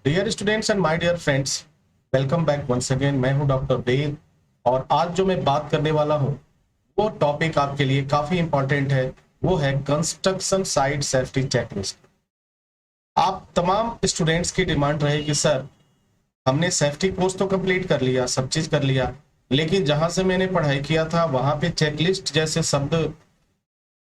Dear students and my dear friends, welcome back once again. मैं हूं doctor वेद और आज जो मैं बात करने वाला हूं वो टॉपिक आपके लिए काफी इंपॉर्टेंट है। वो है कंस्ट्रक्शन साइट सेफ्टी चेकलिस्ट। आप तमाम स्टूडेंट्स की डिमांड रहे कि सर हमने सेफ्टी कोर्स तो कंप्लीट कर लिया, सब चीज कर लिया, लेकिन जहां से मैंने पढ़ाई किया था वहां पे चेकलिस्ट जैसे शब्द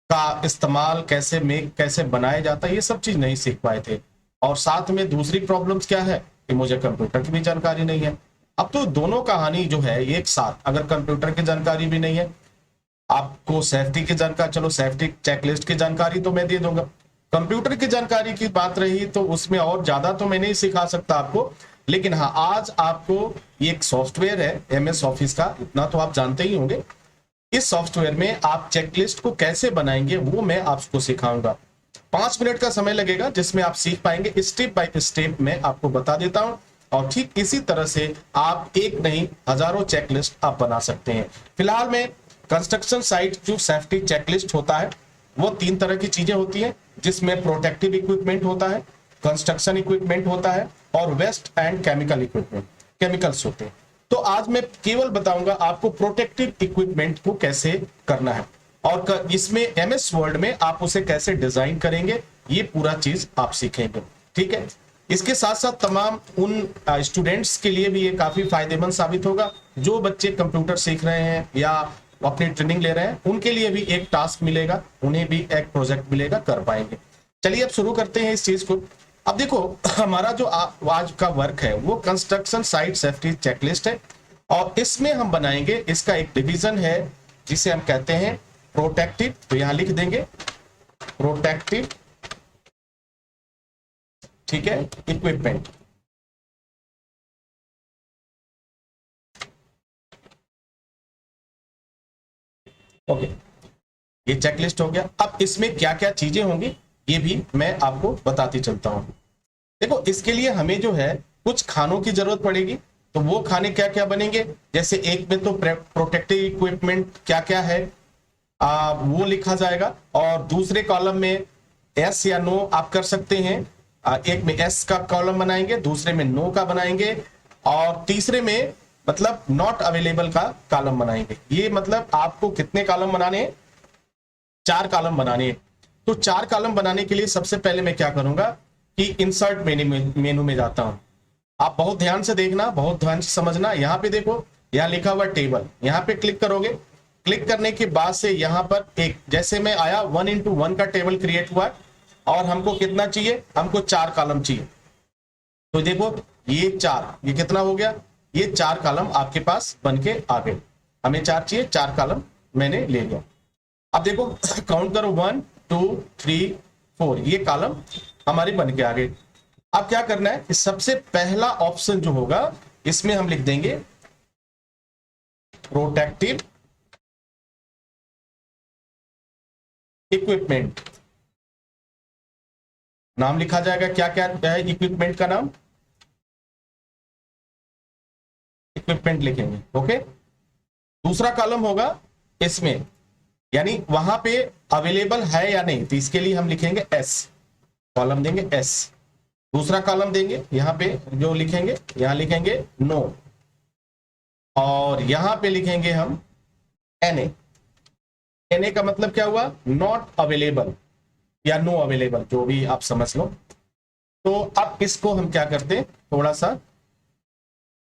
का इस्तेमाल कैसे बनाया जाता है ये सब चीज नहीं सीख पाए थे। और साथ में दूसरी प्रॉब्लम्स क्या है कि मुझे कंप्यूटर की भी जानकारी नहीं है। अब तो दोनों कहानी जो है एक साथ, अगर कंप्यूटर की जानकारी भी नहीं है, आपको सेफ्टी की जानकारी, चलो सेफ्टी चेकलिस्ट की जानकारी तो मैं दे दूंगा, कंप्यूटर की जानकारी की बात रही तो उसमें और ज्यादा तो मैं नहीं सिखा सकता आपको। लेकिन हाँ, आज आपको ये एक सॉफ्टवेयर है MS ऑफिस का, इतना तो आप जानते ही होंगे। इस सॉफ्टवेयर में आप चेकलिस्ट को कैसे बनाएंगे वो मैं आपको सिखाऊंगा। 5 मिनट का समय लगेगा जिसमें आप सीख पाएंगे, स्टेप बाय स्टेप मैं आपको बता देता हूं। और ठीक इसी तरह से आप एक नहीं हजारों चेकलिस्ट आप बना सकते हैं। फिलहाल में कंस्ट्रक्शन साइट जो सेफ्टी चेकलिस्ट होता है वो 3 तरह की चीजें होती हैं, जिसमें प्रोटेक्टिव इक्विपमेंट होता है, कंस्ट्रक्शन इक्विपमेंट होता है और waste and chemical equipment, chemicals होते हैं। तो आज मैं केवल बताऊंगा आपको प्रोटेक्टिव इक्विपमेंट को कैसे करना है और इसमें MS वर्ड में आप उसे कैसे डिजाइन करेंगे, ये पूरा चीज आप सीखेंगे। ठीक है, इसके साथ साथ तमाम उन स्टूडेंट्स के लिए भी ये काफी फायदेमंद साबित होगा जो बच्चे कंप्यूटर सीख रहे हैं या अपनी ट्रेनिंग ले रहे हैं, उनके लिए भी एक टास्क मिलेगा, उन्हें भी एक प्रोजेक्ट मिलेगा, कर पाएंगे। चलिए अब शुरू करते हैं इस चीज को। अब देखो, हमारा जो आज का वर्क है वो कंस्ट्रक्शन साइट सेफ्टी चेकलिस्ट है और इसमें हम बनाएंगे, इसका एक डिवीजन है जिसे हम कहते हैं प्रोटेक्टिव। तो यहां लिख देंगे प्रोटेक्टिव, ठीक है, इक्विपमेंट। ओके, ये चेकलिस्ट हो गया। अब इसमें क्या क्या चीजें होंगी ये भी मैं आपको बताती चलता हूं। देखो, इसके लिए हमें जो है कुछ खानों की जरूरत पड़ेगी। तो वो खाने क्या क्या बनेंगे, जैसे एक में तो प्रोटेक्टिव इक्विपमेंट क्या क्या है वो लिखा जाएगा और दूसरे कॉलम में एस या नो आप कर सकते हैं। एक में एस का कॉलम बनाएंगे, दूसरे में नो का बनाएंगे और तीसरे में मतलब नॉट अवेलेबल का कॉलम बनाएंगे। ये मतलब आपको कितने कॉलम बनाने हैं, 4 कॉलम बनाने हैं। तो 4 कॉलम बनाने के लिए सबसे पहले मैं क्या करूंगा कि इंसर्ट मेनू में जाता हूं। आप बहुत ध्यान से देखना, बहुत ध्यान से समझना। यहाँ पे देखो, यहाँ लिखा हुआ टेबल, यहाँ पे क्लिक करोगे। क्लिक करने के बाद से यहाँ पर एक, जैसे मैं आया 1x1 का टेबल क्रिएट हुआ और हमको कितना चाहिए, हमको 4 कॉलम चाहिए। तो देखो ये 4, ये कितना हो गया, ये 4 कॉलम आपके पास बन के आ गए। हमें 4 चाहिए, 4 कॉलम मैंने ले लिया। अब देखो काउंट करो, 1 2 3 4, ये कॉलम हमारी बन के आ गए। अब क्या करना है कि सबसे पहला ऑप्शन जो होगा इसमें हम लिख देंगे प्रोटेक्टिव इक्विपमेंट। नाम लिखा जाएगा, क्या क्या है इक्विपमेंट का नाम, इक्विपमेंट लिखेंगे। ओके, दूसरा कॉलम होगा इसमें, यानी वहां पे अवेलेबल है या नहीं, तो इसके लिए हम लिखेंगे S, कॉलम देंगे S। दूसरा कॉलम देंगे, यहां पे जो लिखेंगे, यहां लिखेंगे नो और यहां पे लिखेंगे हम NA। NA का मतलब क्या हुआ, नॉट अवेलेबल या नो अवेलेबल, जो भी आप समझ लो। तो अब इसको हम क्या करते हैं, थोड़ा सा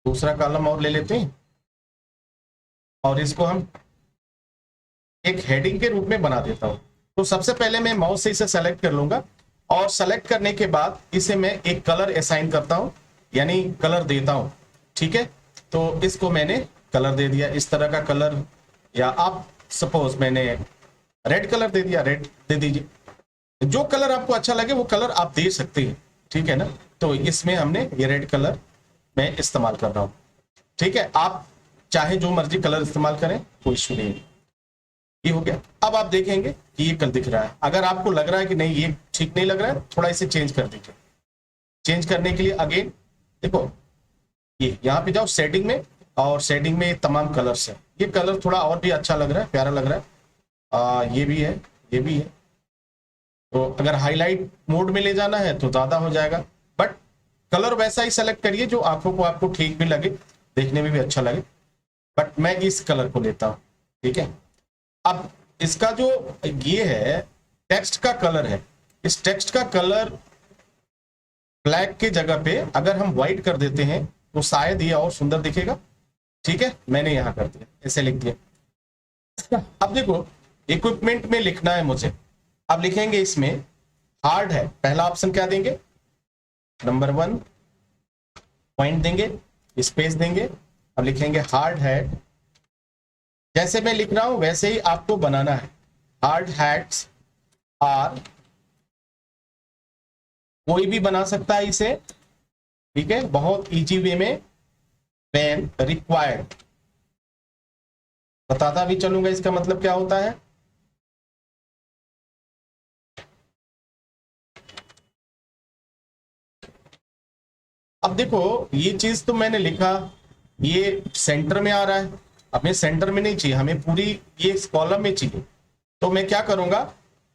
दूसरा कॉलम और ले लेते हैं और इसको हम एक हेडिंग के रूप में बना देता हूं। तो सबसे पहले मैं माउस से इसे सेलेक्ट कर लूंगा और सेलेक्ट करने के बाद इसे मैं एक कलर असाइन करता हूं, यानी कलर देता हूं। ठीक है, तो इसको मैंने कलर दे दिया, इस तरह का कलर, या आप सपोज मैंने रेड कलर दे दिया, रेड दे दीजिए। जो कलर आपको अच्छा लगे वो कलर आप दे सकते हैं, ठीक है ना। तो इसमें हमने ये रेड कलर मैं इस्तेमाल कर रहा हूं। ठीक है, आप चाहे जो मर्जी कलर इस्तेमाल करें, कोई इशू नहीं। ये हो गया। अब आप देखेंगे कि ये कल दिख रहा है। अगर आपको लग रहा है कि नहीं ये ठीक नहीं लग रहा है, थोड़ा इसे चेंज कर दीजिए। चेंज करने के लिए अगेन देखो, ये यहाँ पे जाओ सेटिंग में और सेटिंग में तमाम कलर्स है। ये कलर थोड़ा और भी अच्छा लग रहा है, प्यारा लग रहा है। ये भी है, ये भी है। तो अगर हाईलाइट मोड में ले जाना है तो ज्यादा हो जाएगा, बट कलर वैसा ही सेलेक्ट करिए जो आंखों को आपको ठीक भी लगे, देखने में भी अच्छा लगे, बट मैं इस कलर को लेता हूं, ठीक है। अब इसका जो ये है टेक्स्ट का कलर है, इस टेक्स्ट का कलर ब्लैक के जगह पे अगर हम व्हाइट कर देते हैं तो शायद ये और सुंदर दिखेगा, ठीक है। मैंने यहां कर दिया, ऐसे लिख दिया। अब देखो इक्विपमेंट में लिखना है मुझे, अब लिखेंगे इसमें हार्ड है, पहला ऑप्शन क्या देंगे, नंबर 1 पॉइंट देंगे, स्पेस देंगे, अब लिखेंगे हार्ड हैट। जैसे मैं लिख रहा हूं वैसे ही आपको बनाना है। हार्ड हैट्स आर, कोई भी बना सकता है इसे, ठीक है, बहुत इजी वे में, व्हेन रिक्वायर्ड, बताता भी चलूंगा इसका मतलब क्या होता है। अब देखो ये चीज तो मैंने लिखा, ये सेंटर में आ रहा है, हमें सेंटर में नहीं चाहिए, हमें पूरी ये इस कॉलम में चाहिए। तो मैं क्या करूंगा,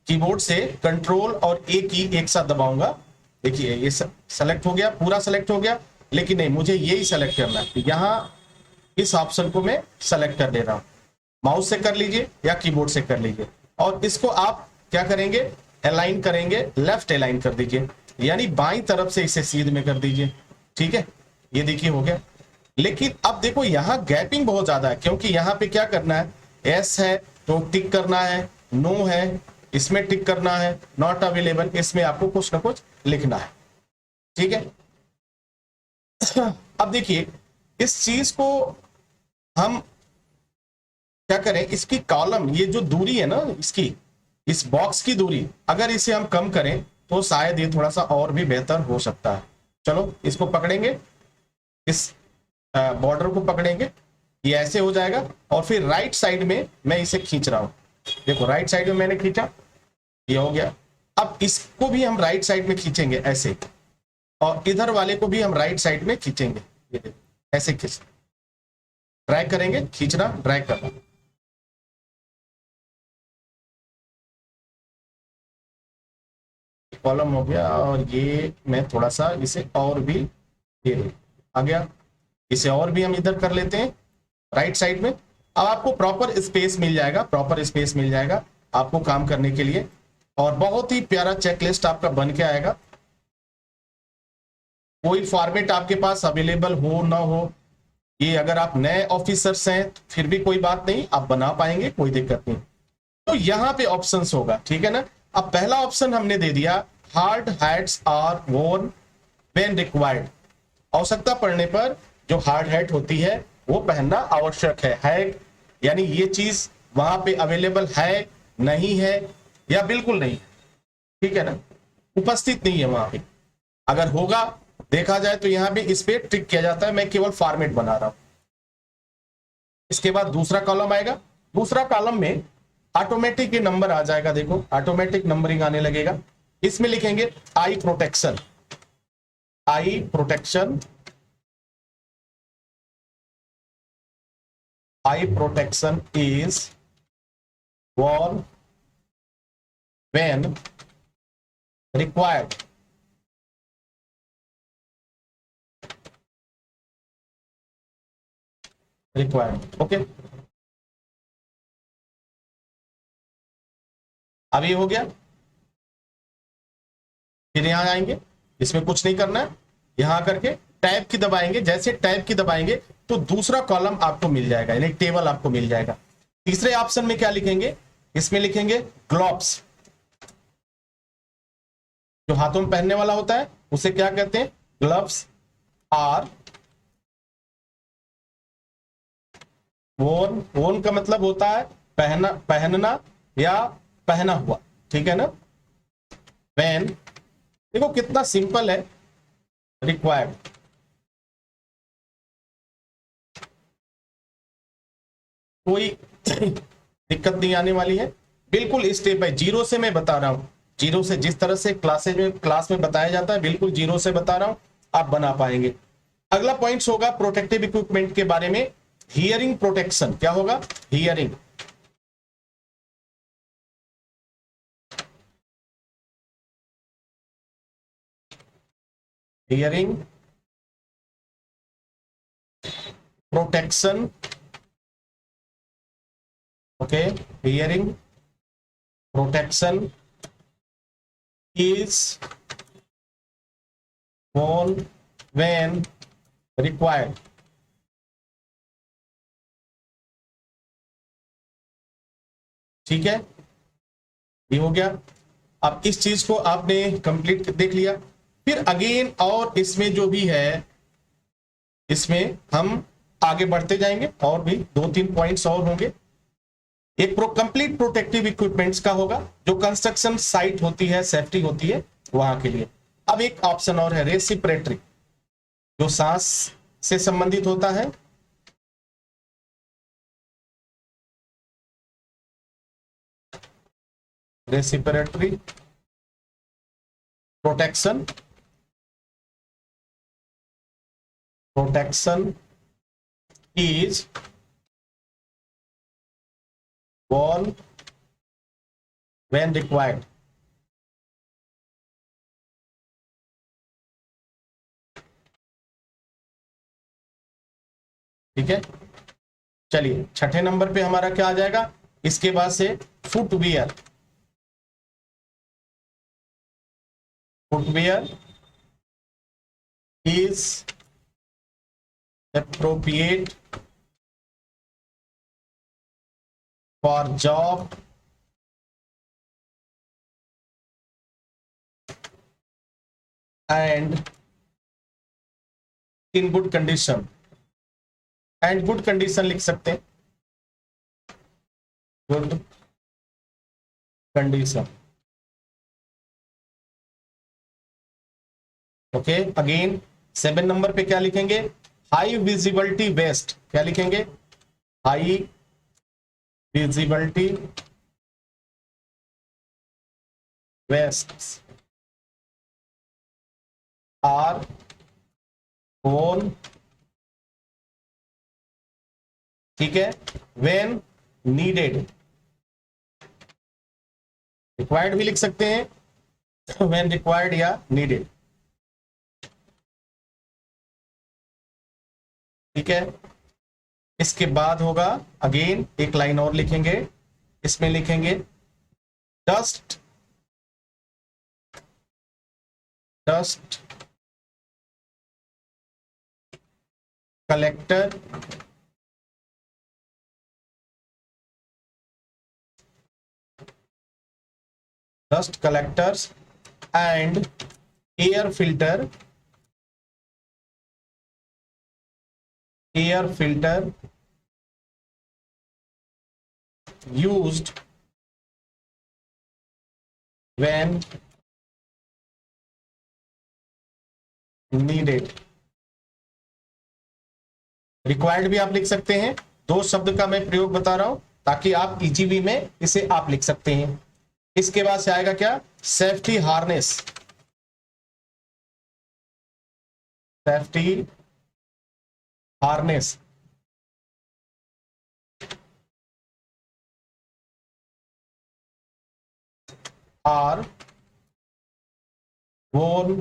कीबोर्ड से कंट्रोल और ए की एक साथ दबाऊंगा। देखिए ये सेलेक्ट हो गया, पूरा सेलेक्ट हो गया, लेकिन नहीं, मुझे यही सेलेक्ट करना है। यहां इस ऑप्शन को मैं सेलेक्ट कर दे रहा हूं, माउस से कर लीजिए या कीबोर्ड से कर लीजिए, और इसको आप क्या करेंगे, अलाइन करेंगे, लेफ्ट अलाइन कर दीजिए, यानी बाईं तरफ से इसे सीध में कर दीजिए, ठीक है। ये देखिए हो गया। लेकिन अब देखो यहां गैपिंग बहुत ज्यादा है, क्योंकि यहां पे क्या करना है, एस है तो टिक करना है, नो है इसमें टिक करना है, नॉट अवेलेबल इसमें आपको कुछ ना कुछ लिखना है, ठीक है। अब देखिए इस चीज को हम क्या करें, इसकी कॉलम, ये जो दूरी है ना इसकी, इस बॉक्स की दूरी अगर इसे हम कम करें तो शायद ये थोड़ा सा और भी बेहतर हो सकता है। चलो इसको पकड़ेंगे, इस बॉर्डर को पकड़ेंगे, ये ऐसे हो जाएगा, और फिर राइट साइड में मैं इसे खींच रहा हूं, देखो राइट साइड में मैंने खींचा, ये हो गया। अब इसको भी हम राइट साइड में खींचेंगे ऐसे, और इधर वाले को भी हम राइट साइड में खींचेंगे, ये देखो ऐसे खींच, ड्रैग करेंगे, खींचना ड्रैग करना, कॉलम हो गया। और ये मैं थोड़ा सा इसे और भी, ये आ गया, इसे और भी हम इधर कर लेते हैं राइट साइड में। अब आपको प्रॉपर स्पेस मिल जाएगा, प्रॉपर स्पेस मिल जाएगा आपको काम करने के लिए, और बहुत ही प्यारा चेकलिस्ट आपका बन के आएगा। कोई फॉर्मेट आपके पास अवेलेबल हो ना हो, ये अगर आप नए ऑफिसर्स हैं तो फिर भी कोई बात नहीं, आप बना पाएंगे, कोई दिक्कत नहीं। तो यहां पे ऑप्शंस होगा, ठीक है ना। अब पहला ऑप्शन हमने दे दिया, hard hats are worn when required, आवश्यकता पड़ने पर जो हार्ड हैट होती है वो पहनना आवश्यक है, यानी ये चीज वहां पे अवेलेबल है, नहीं है, या बिल्कुल नहीं है, ठीक है ना, उपस्थित नहीं है वहां पे। अगर होगा देखा जाए तो यहां पे इस पे टिक किया जाता है, मैं केवल फॉर्मेट बना रहा हूं। इसके बाद दूसरा कॉलम आएगा, दूसरा कॉलम में ऑटोमेटिक ये नंबर आ जाएगा, देखो ऑटोमेटिक नंबरिंग आने लगेगा। इसमें लिखेंगे आई protection, I protection, I protection is worn when required, okay. अब ये हो गया, फिर यहां आएंगे, इसमें कुछ नहीं करना है, यहां करके टैब की दबाएंगे, जैसे टैब की दबाएंगे तो दूसरा कॉलम आपको मिल जाएगा, यानी टेबल आपको मिल जाएगा। तीसरे ऑप्शन में क्या लिखेंगे, इसमें लिखेंगे ग्लोव्स, जो हाथों में पहनने वाला होता है उसे क्या कहते हैं, ग्लव्स आर वोर्न, वोर्न का मतलब होता है पहना, पहनना या पहना हुआ, ठीक है ना। व्हेन, देखो कितना सिंपल है, रिक्वायर्ड, कोई दिक्कत नहीं आने वाली है, बिल्कुल स्टेप बाय जीरो से मैं बता रहा हूं, जीरो से, जिस तरह से क्लास में बताया जाता है बिल्कुल जीरो से बता रहा हूं, आप बना पाएंगे। अगला पॉइंट होगा प्रोटेक्टिव इक्विपमेंट के बारे में, हियरिंग प्रोटेक्शन, क्या होगा, hearing, hearing protection, okay, hearing protection is worn when required। ठीक है, ये हो गया। अब इस चीज को आपने कंप्लीट देख लिया। फिर अगेन और इसमें जो भी है, इसमें हम आगे बढ़ते जाएंगे और भी 2-3 पॉइंट्स और होंगे। एक कंप्लीट प्रोटेक्टिव इक्विपमेंट्स का होगा जो कंस्ट्रक्शन साइट होती है, सेफ्टी होती है वहां के लिए। अब एक ऑप्शन और है रेसिप्रेटरी, जो सांस से संबंधित होता है। रेसिप्रेटरी protection is worn when required। ठीक है, चलिए छठे नंबर पे हमारा क्या आ जाएगा, इसके बाद से footwear. Footwear is appropriate for job and in good condition। And good condition लिख सकते हैं, good condition. Okay, again 7 number पे क्या लिखेंगे, हाई विजिबिलिटी वेस्ट। क्या लिखेंगे, high visibility vest are worn, ठीक है, व्हेन नीडेड। रिक्वायर्ड भी लिख सकते हैं, व्हेन रिक्वायर्ड या नीडेड। ठीक है, इसके बाद होगा अगेन एक लाइन और लिखेंगे, इसमें लिखेंगे dust collector dust collectors and air filter used when needed। Required भी आप लिख सकते हैं, 2 शब्द का मैं प्रयोग बता रहा हूं ताकि आप ईजीवी में इसे आप लिख सकते हैं। इसके बाद से आएगा क्या, safety harness. Safety harness are worn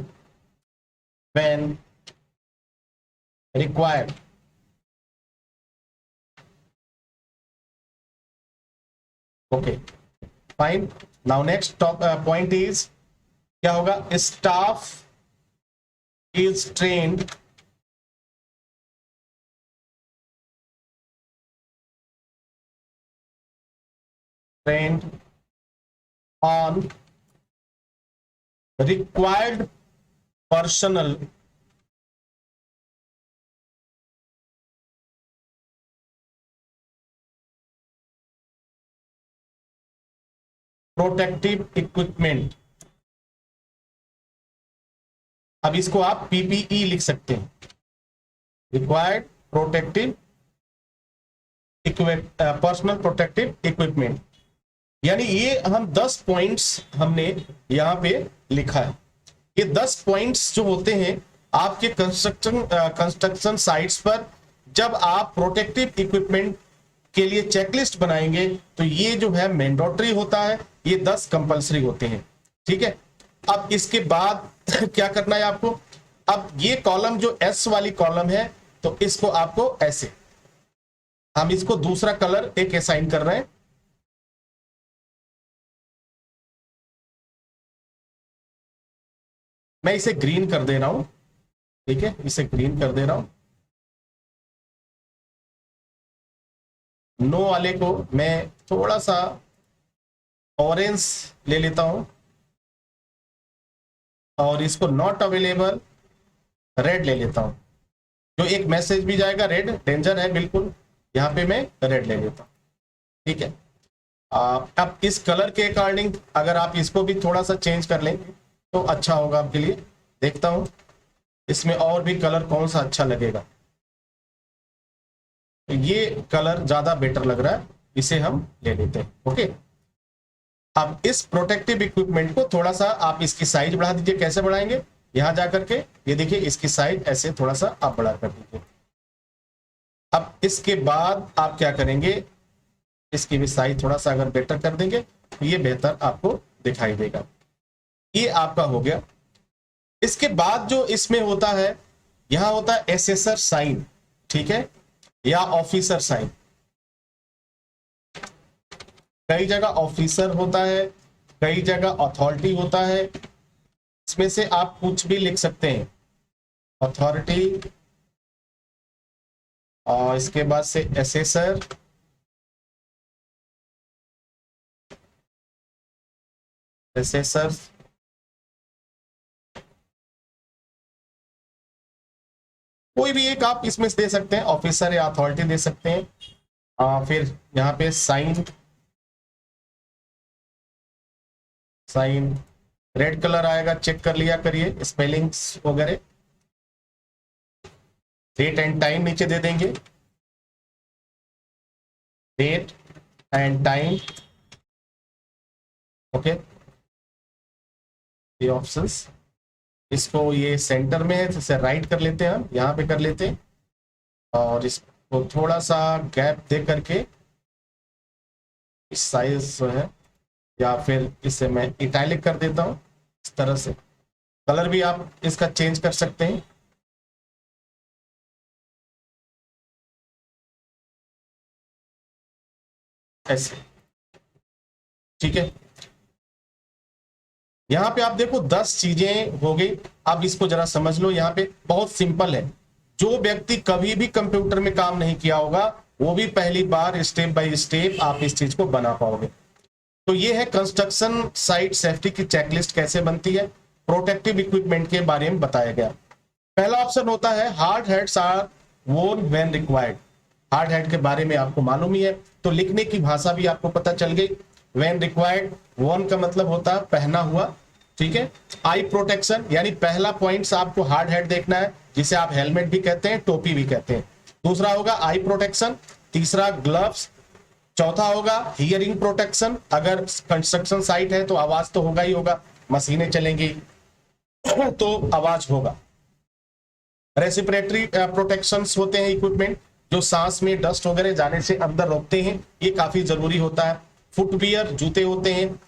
when required। Okay fine. Now next point is क्या होगा, staff is trained on required personnel protective equipment. अब इसको आप पीपीई लिख सकते हैं, required protective personal protective equipment. यानी ये हम 10 पॉइंट्स हमने यहां पे लिखा है। ये 10 पॉइंट्स जो होते हैं आपके कंस्ट्रक्शन साइट्स पर, जब आप प्रोटेक्टिव इक्विपमेंट के लिए चेकलिस्ट बनाएंगे तो ये जो है मैंडेटरी होता है, ये 10 कंपलसरी होते हैं। ठीक है, अब इसके बाद क्या करना है आपको, अब ये कॉलम जो एस वाली कॉलम है, तो इसको आपको ऐसे, हम इसको दूसरा कलर एक असाइन कर रहे हैं। मैं इसे ग्रीन कर दे रहा हूं, ठीक है, इसे ग्रीन कर दे रहा हूं। नो वाले को मैं थोड़ा सा ऑरेंज ले लेता हूं और इसको नॉट अवेलेबल रेड ले लेता हूं। जो एक मैसेज भी जाएगा रेड, डेंजर है बिल्कुल, यहां पे मैं रेड ले लेता हूं, ठीक है। अब इस कलर के अकॉर्डिंग अगर आप इसको भी थोड़ा सा चेंज कर लें तो अच्छा होगा आपके लिए। देखता हूं इसमें और भी कलर कौन सा अच्छा लगेगा। ये कलर ज्यादा बेटर लग रहा है, इसे हम ले लेते हैं। ओके, अब इस प्रोटेक्टिव इक्विपमेंट को थोड़ा सा आप इसकी साइज बढ़ा दीजिए। कैसे बढ़ाएंगे, यहां जाकर के ये देखिए इसकी साइज ऐसे थोड़ा सा आप बढ़ा कर दीजिए। अब इसके बाद आप क्या करेंगे, इसकी भी साइज थोड़ा सा अगर बेटर कर देंगे तो ये बेहतर आपको दिखाई देगा। ये आपका हो गया। इसके बाद जो इसमें होता है, यहां होता है एसेसर साइन, ठीक है, या ऑफिसर साइन। कई जगह ऑफिसर होता है, कई जगह अथॉरिटी होता है। इसमें से आप कुछ भी लिख सकते हैं, अथॉरिटी, और इसके बाद से एसेसर, एसेसर, कोई भी एक आप इसमें दे सकते हैं, ऑफिसर या अथॉरिटी दे सकते हैं। फिर यहाँ पे साइन, साइन रेड कलर आएगा, चेक कर लिया करिए स्पेलिंग्स वगैरह। डेट एंड टाइम नीचे दे देंगे, डेट एंड टाइम, ओके। ये ऑप्शंस, इसको ये सेंटर में है, इसे राइट कर लेते हैं, हम यहाँ पे कर लेते हैं और इसको थोड़ा सा गैप दे करके इस साइज जो है, या फिर इसे मैं इटैलिक कर देता हूँ इस तरह से। कलर भी आप इसका चेंज कर सकते हैं, ऐसे, ठीक है। यहाँ पे आप देखो 10 चीजें हो गई। अब इसको जरा समझ लो, यहाँ पे बहुत सिंपल है। जो व्यक्ति कभी भी कंप्यूटर में काम नहीं किया होगा वो भी पहली बार स्टेप बाय स्टेप आप इस चीज को बना पाओगे। तो ये है कंस्ट्रक्शन साइट सेफ्टी की चेकलिस्ट कैसे बनती है, प्रोटेक्टिव इक्विपमेंट के बारे में बताया गया। पहला ऑप्शन होता है hard heads are worn when required. Hard head के बारे में आपको मालूम ही है, तो लिखने की भाषा भी आपको पता चल गई। व्हेन रिक्वायर्ड, वोर्न का मतलब होता है पहना हुआ, ठीक है। आई प्रोटेक्शन, यानी पहला पॉइंट आपको हार्ड हेड देखना है, जिसे आप हेलमेट भी कहते हैं, टोपी भी कहते हैं। दूसरा होगा आई प्रोटेक्शन, तीसरा ग्लव्स, चौथा होगा हियरिंग प्रोटेक्शन। अगर कंस्ट्रक्शन साइट है तो आवाज तो होगा ही होगा, मशीनें चलेंगी तो आवाज होगा। रेस्पिरेटरी प्रोटेक्शंस होते हैं इक्विपमेंट, जो सांस में डस्ट वगैरह जाने से अंदर रोकते हैं, ये काफी जरूरी होता है। फुटवियर, जूते होते हैं,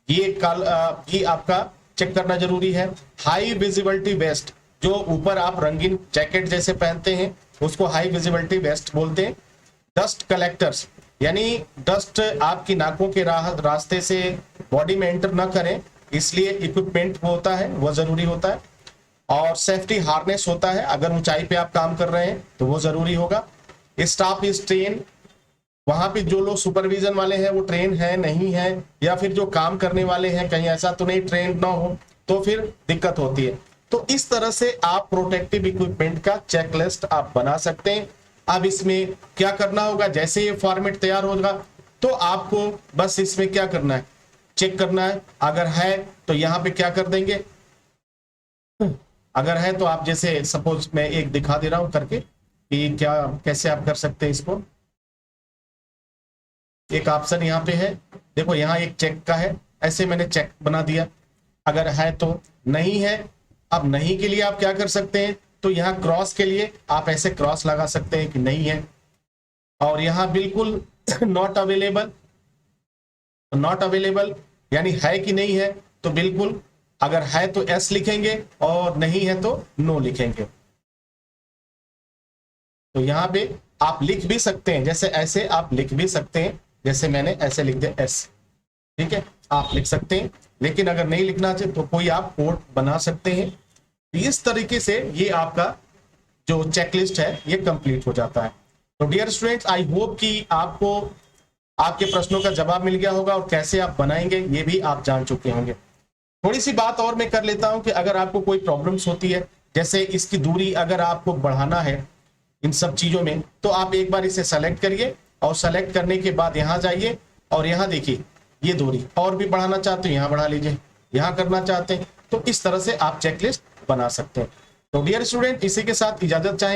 ये आपका चेक करना जरूरी है। हाई विजिबिलिटी वेस्ट, जो ऊपर आप रंगीन जैकेट जैसे पहनते हैं उसको हाई विजिबिलिटी वेस्ट बोलते हैं। डस्ट कलेक्टर्स, यानी डस्ट आपकी नाकों के रास्ते से बॉडी में एंटर न करें, इसलिए इक्विपमेंट वो होता है, वो जरूरी होता है। और सेफ्टी हार्नेस होता है, अगर ऊंचाई पे आप काम कर रहे हैं तो वो जरूरी होगा। स्टाफ इज ट्रेन, वहां पे जो लोग सुपरविजन वाले हैं वो ट्रेन है नहीं है, या फिर जो काम करने वाले हैं कहीं ऐसा तो नहीं ट्रेन ना हो, तो फिर दिक्कत होती है। तो इस तरह से आप प्रोटेक्टिव इक्विपमेंट का चेकलिस्ट आप बना सकते हैं। अब इसमें क्या करना होगा, जैसे ये फॉर्मेट तैयार होगा तो आपको बस इसमें क्या करना है, चेक करना है। अगर है तो यहाँ पे क्या कर देंगे, अगर है तो आप जैसे सपोज मैं एक दिखा दे रहा हूं करके कि क्या कैसे आप कर सकते हैं इसको। एक ऑप्शन यहाँ पे है, देखो यहाँ एक चेक का है, ऐसे मैंने चेक बना दिया। अगर है तो, नहीं है, अब नहीं के लिए आप क्या कर सकते हैं, तो यहाँ क्रॉस के लिए आप ऐसे क्रॉस लगा सकते हैं कि नहीं है। और यहाँ बिल्कुल नॉट अवेलेबल, नॉट अवेलेबल यानी है कि नहीं है, तो बिल्कुल अगर है तो एस लिखेंगे और नहीं है तो नो लिखेंगे। तो यहां पे आप लिख भी सकते हैं, जैसे ऐसे आप लिख भी सकते हैं, जैसे मैंने ऐसे लिख दिया एस, ठीक है, आप लिख सकते हैं। लेकिन अगर नहीं लिखना चाहिए तो कोई आप कोड बना सकते हैं। इस तरीके से ये आपका जो चेकलिस्ट है ये कंप्लीट हो जाता है। तो डियर स्टूडेंट्स, आई होप कि आपको आपके प्रश्नों का जवाब मिल गया होगा और कैसे आप बनाएंगे ये भी आप जान चुके होंगे। थोड़ी सी बात और मैं कर लेता हूं कि अगर आपको कोई प्रॉब्लम्स होती है, जैसे इसकी दूरी अगर आपको बढ़ाना है इन सब चीजों में, तो आप एक बार इसे सेलेक्ट करिए और सेलेक्ट करने के बाद यहां जाइए और यहां देखिए ये दूरी और भी बढ़ाना चाहते हो यहां बढ़ा लीजिए, यहां करना चाहते हैं तो इस तरह से आप चेकलिस्ट बना सकते हैं। तो डियर स्टूडेंट, इसी के साथ इजाजत चाहें।